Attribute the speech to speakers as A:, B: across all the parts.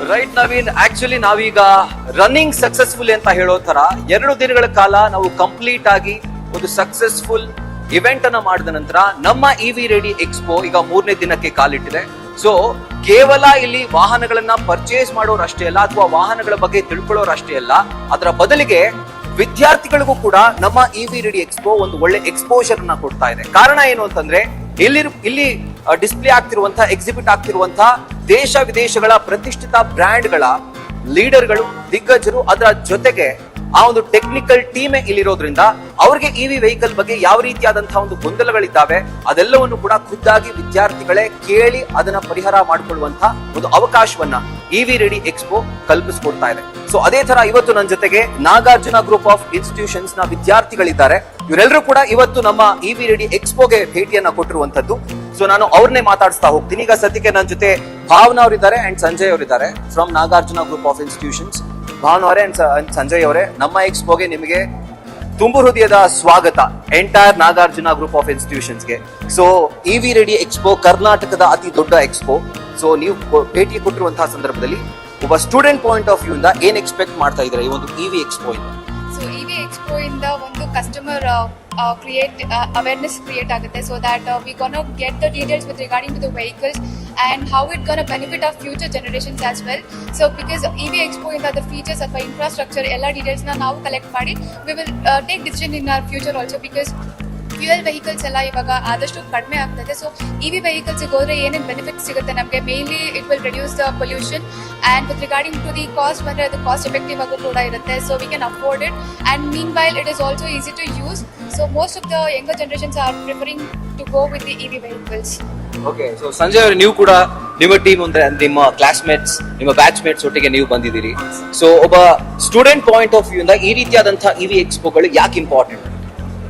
A: Right Naveen, actually ನಾವೀಗ running successful ಅಂತ ಹೇಳೋ ತರ 2 ದಿನಗಳ ಕಾಲ ನಾವು ಕಂಪ್ಲೀಟ್ ಆಗಿ ಒಂದು ಸಕ್ಸಸ್ಫುಲ್ ಇವೆಂಟ್ ಅನ್ನ ಮಾಡಿದ ನಂತರ ನಮ್ಮ ಇವಿ ರೆಡಿ ಎಕ್ಸ್ಪೋ ಈಗ 3ನೇ ದಿನಕ್ಕೆ ಕಾಲಿಟ್ಟಿದೆ. ಸೊ ಕೇವಲ ಇಲ್ಲಿ ವಾಹನಗಳನ್ನ ಪರ್ಚೇಸ್ ಮಾಡೋರು ಅಷ್ಟೇ ಅಲ್ಲ, ಅಥವಾ ವಾಹನಗಳ ಬಗ್ಗೆ ತಿಳ್ಕೊಳ್ಳೋರು ಅಷ್ಟೇ ಅಲ್ಲ, ಅದರ ಬದಲಿಗೆ ವಿದ್ಯಾರ್ಥಿಗಳಿಗೂ ಕೂಡ ನಮ್ಮ ಇವಿ ರೆಡಿ ಎಕ್ಸ್ಪೋ ಒಂದು ಒಳ್ಳೆ ಎಕ್ಸ್ಪೋಜರ್ ಅನ್ನ ಕೊಡ್ತಾ ಇದೆ. ಕಾರಣ ಏನು ಅಂತಂದ್ರೆ ಇಲ್ಲಿ ಡಿಸ್ಪ್ಲೇ ಆಗ್ತಿರುವಂತಹ, ಎಕ್ಸಿಬಿಟ್ ಆಗ್ತಿರುವಂತಹ ದೇಶ ವಿದೇಶಗಳ ಪ್ರತಿಷ್ಠಿತ ಬ್ರ್ಯಾಂಡ್ಗಳ ಲೀಡರ್ಗಳು, ದಿಗ್ಗಜರು, ಅದರ ಜೊತೆಗೆ ಆ ಒಂದು ಟೆಕ್ನಿಕಲ್ ಟೀಮೇ ಇಲ್ಲಿರೋದ್ರಿಂದ ಅವ್ರಿಗೆ ಇವಿ ವೆಹಿಕಲ್ ಬಗ್ಗೆ ಯಾವ ರೀತಿಯಾದಂತಹ ಒಂದು ಗೊಂದಲಗಳಿದ್ದಾವೆ ಅದೆಲ್ಲವನ್ನು ಕೂಡ ಖುದ್ದಾಗಿ ವಿದ್ಯಾರ್ಥಿಗಳೇ ಕೇಳಿ ಅದನ್ನ ಪರಿಹಾರ ಮಾಡಿಕೊಳ್ಳುವಂತಹ ಒಂದು ಅವಕಾಶವನ್ನ ಇವಿ ರೆಡಿ ಎಕ್ಸ್ಪೋ ಕಲ್ಪಿಸಿಕೊಡ್ತಾ ಇದೆ. ಸೊ ಅದೇ ತರ ಇವತ್ತು ನನ್ನ ಜೊತೆಗೆ ನಾಗಾರ್ಜುನ ಗ್ರೂಪ್ ಆಫ್ ಇನ್ಸ್ಟಿಟ್ಯೂಷನ್ಸ್ ನ ವಿದ್ಯಾರ್ಥಿಗಳಿದ್ದಾರೆ. ಇವರೆಲ್ಲರೂ ಕೂಡ ಇವತ್ತು ನಮ್ಮ ಇವಿ ರೆಡಿ ಎಕ್ಸ್ಪೋಗೆ ಭೇಟಿಯನ್ನ ಕೊಟ್ಟಿರುವಂತದ್ದು. ಸೊ ನಾನು ಅವ್ರನ್ನೇ ಮಾತಾಡಿಸ್ತಾ ಹೋಗ್ತೀನಿ. ಈಗ ಸದ್ಯಕ್ಕೆ ನನ್ನ ಜೊತೆ ಭಾವನಾ ಅವರಿದ್ದಾರೆ ಅಂಡ್ ಸಂಜಯ್ ಅವರಿದ್ದಾರೆ from Nagarjuna group of institutions. Bhavana ಅವರೇ ಅಂಡ್ ಸಂಜಯ್ ಅವರೇ, ನಮ್ಮ ಎಕ್ಸ್ಪೋಗೆ ನಿಮಗೆ ತುಂಬು ಹೃದಯದ ಸ್ವಾಗತ, ಎಂಟೈರ್ ನಾಗಾರ್ಜುನ ಗ್ರೂಪ್ ಆಫ್ ಇನ್ಸ್ಟಿಟ್ಯೂಷನ್ಸ್ಗೆ. ಸೊ ಇವಿ ರೆಡಿ ಎಕ್ಸ್ಪೋ ಕರ್ನಾಟಕದ ಅತಿ ದೊಡ್ಡ ಎಕ್ಸ್ಪೋ. ಸೊ ನೀವು ಭೇಟಿ ಕೊಟ್ಟಿರುವಂತಹ ಸಂದರ್ಭದಲ್ಲಿ ಒಬ್ಬ ಸ್ಟೂಡೆಂಟ್ ಪಾಯಿಂಟ್ ಆಫ್ ವ್ಯೂ ಇಂದ ಏನ್ ಎಕ್ಸ್ಪೆಕ್ಟ್ ಮಾಡ್ತಾ ಇದ್ದಾರೆ ಈ ಒಂದು ಇವಿ ಎಕ್ಸ್ಪೋ ಇಂದ?
B: ಸೊ ಇವಿ ಎಕ್ಸ್ಪೋ ಇಂದ ಒಂದು ಕಸ್ಟಮರ್ ಅವೇರ್ನೆಸ್ ಕ್ರಿಯೇಟ್ ಆಗುತ್ತೆ. So that we gonna get the details with regarding to the vehicles and how it gonna benefit our future generations as well. So because EV Expo in the features of infrastructure ella details na ನಾವು collect ಮಾಡಿ we will take decision in our future also, because fuel vehicles ಎಲ್ಲ ಇವಾಗ ಆದಷ್ಟು ಕಡಿಮೆ ಆಗ್ತದೆ. So EV vehicles ಹೋದ್ರೆ ಏನೇನು benefit ಸಿಗುತ್ತೆ ನಮಗೆ? Mainly it will reduce the pollution, and with regarding to the cost ಬಂದರೆ ಅದು ಕಾಸ್ಟ್ ಎಫೆಕ್ಟಿವ್ ಆಗು ಕೂಡ ಇರುತ್ತೆ. So we can afford it, and meanwhile it is also easy to use. So most of the younger generations are preferring to go with the EV vehicles.
A: Okay, so Sanjay ಅವರು, ನೀವು ಕೂಡ ನಿಮ್ಮ team ಅಂದ್ರೆ ನಿಮ್ಮ classmates, ನಿಮ್ಮ batch mates ಒಟ್ಟಿಗೆ ನೀವು ಬಂದಿದ್ದೀರಿ. ಸೊ ಒಬ್ಬ ಸ್ಟೂಡೆಂಟ್ ಪಾಯಿಂಟ್ ಆಫ್ ವ್ಯೂ ಇಂದ ಈ ರೀತಿಯಾದಂತಹ ಇವಿ ಎಕ್ಸ್ಪೋಗಳು ಯಾಕೆ important?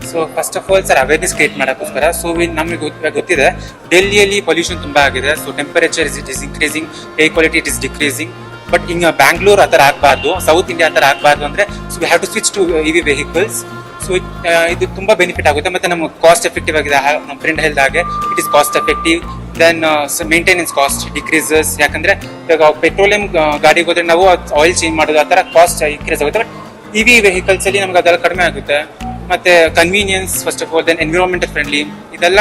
C: So first of all sir awareness create ಮಾಡೋಕ್ಕೋಸ್ಕರ. ಸೊ ನಮಗೆ ಗೊತ್ತಿದೆ ಡೆಲ್ಲಿಯಲ್ಲಿ ಪೊಲ್ಯೂಷನ್ ತುಂಬ ಆಗಿದೆ. So temperature is increasing, air quality it is decreasing. But ಹಿಂಗೆ ಬ್ಯಾಂಗ್ಳೂರ್ ಆ ಥರ ಆಗಬಾರ್ದು, ಸೌತ್ ಇಂಡಿಯಾ ಆ ಥರ ಆಗಬಾರ್ದು ಅಂದರೆ so we have to switch to EV vehicles. So ಇದು ತುಂಬ ಬೆನಿಫಿಟ್ ಆಗುತ್ತೆ. ಮತ್ತು ನಮಗೆ ಕಾಸ್ಟ್ ಎಫೆಕ್ಟಿವ್ ಆಗಿದೆ. ನಮ್ಮ ಫ್ರೆಂಡ್ ಹೇಳಿದಾಗೆ it is cost effective. Then maintenance cost decreases. ಯಾಕಂದರೆ ಇವಾಗ ಪೆಟ್ರೋಲಿಯಂ ಗಾಡಿಗೆ ಹೋದರೆ ನಾವು ಆಯಿಲ್ ಚೇಂಜ್ ಮಾಡೋದು, ಆ ಥರ ಕಾಸ್ಟ್ ಇನ್ಕ್ರೀಸ್ ಆಗುತ್ತೆ. ಬಟ್ ಇವಿ ವೆಹಿಕಲ್ಸಲ್ಲಿ ನಮ್ಗೆ ಅದೆಲ್ಲ ಕಡಿಮೆ ಆಗುತ್ತೆ. ಮತ್ತೆ convenience first of all, then environmental friendly, ಇದೆಲ್ಲ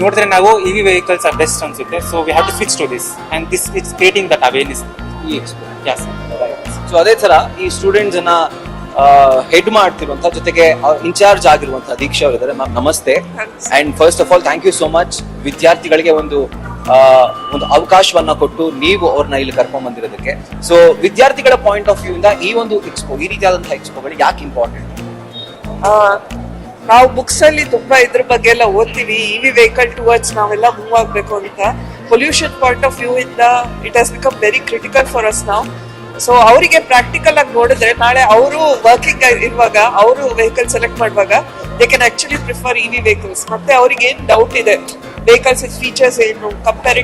C: ನೋಡಿದ್ರೆ ನಾವು ಇವಿ ವೆಹಿಕಲ್ಸ್ ಆರ್ ಬೆಸ್ಟ್ ಅನ್ಸುತ್ತೆ. So we have to switch to this and this it's creating that awareness ಈ ಎಕ್ಸ್ಪೋ. ಯಸ್.
A: ಸೊ ಅದೇ ತರ ಈ ಸ್ಟೂಡೆಂಟ್ಸ್ ಅನ್ನ ಹೆಡ್ ಮಾಡ್ತಿರುವಂತಹ, ಜೊತೆಗೆ ಇನ್ಚಾರ್ಜ್ ಆಗಿರುವಂತಹ ದೀಕ್ಷಾ ಅವರಿದ್ದಾರೆ. ಮ್ಯಾಮ್ ನಮಸ್ತೆ, and first of all thank you so much ವಿದ್ಯಾರ್ಥಿಗಳಿಗೆ ಒಂದು ಅವಕಾಶವನ್ನ ಕೊಟ್ಟು ನೀವು ಅವ್ರನ್ನ ಇಲ್ಲಿ ಕರ್ಕೊಂಡ್ ಬಂದಿರೋದಕ್ಕೆ. ಸೊ ವಿದ್ಯಾರ್ಥಿಗಳ ಪಾಯಿಂಟ್ ಆಫ್ ವ್ಯೂ ಇಂದ ಈ ಒಂದು ಎಕ್ಸ್ಪೋ, ಈ ರೀತಿಯಾದಂತಹ ಎಕ್ಸ್ಪೋಗಳು ಯಾಕೆ ಇಂಪಾರ್ಟೆಂಟ್?
D: ನಾವು ಬುಕ್ಸ್ ಅಲ್ಲಿ ತುಂಬಾ ಇದ್ರ ಬಗ್ಗೆ ಎಲ್ಲ ಓದ್ತೀವಿ, ಇವಿ ವೆಹಿಕಲ್ ಟುವರ್ಡ್ಸ್ ನಾವೆಲ್ಲ ಮೂವ್ ಆಗ್ಬೇಕು ಅಂತ. ಪೊಲ್ಯೂಷನ್ ಪಾಯಿಂಟ್ ಆಫ್ ವ್ಯೂ ಇಂದ it has become very critical for us ನಾವು. ಸೊ ಅವರಿಗೆ ಪ್ರಾಕ್ಟಿಕಲ್ ಆಗಿ ನೋಡಿದ್ರೆ ನಾಳೆ ಅವರು ವರ್ಕಿಂಗ್ ಇರುವಾಗ, ಅವರು ವೆಹಿಕಲ್ ಸೆಲೆಕ್ಟ್ ಮಾಡುವಾಗ they can actually prefer EV vehicles. ಮತ್ತೆ ಅವ್ರಿಗೆ ಏನ್ ಡೌಟ್ ಇದೆ ವೆಹಿಕಲ್ಸ್ ಫೀಚರ್ಸ್ ಏನು ಕಂಪೇರಿಂಗ್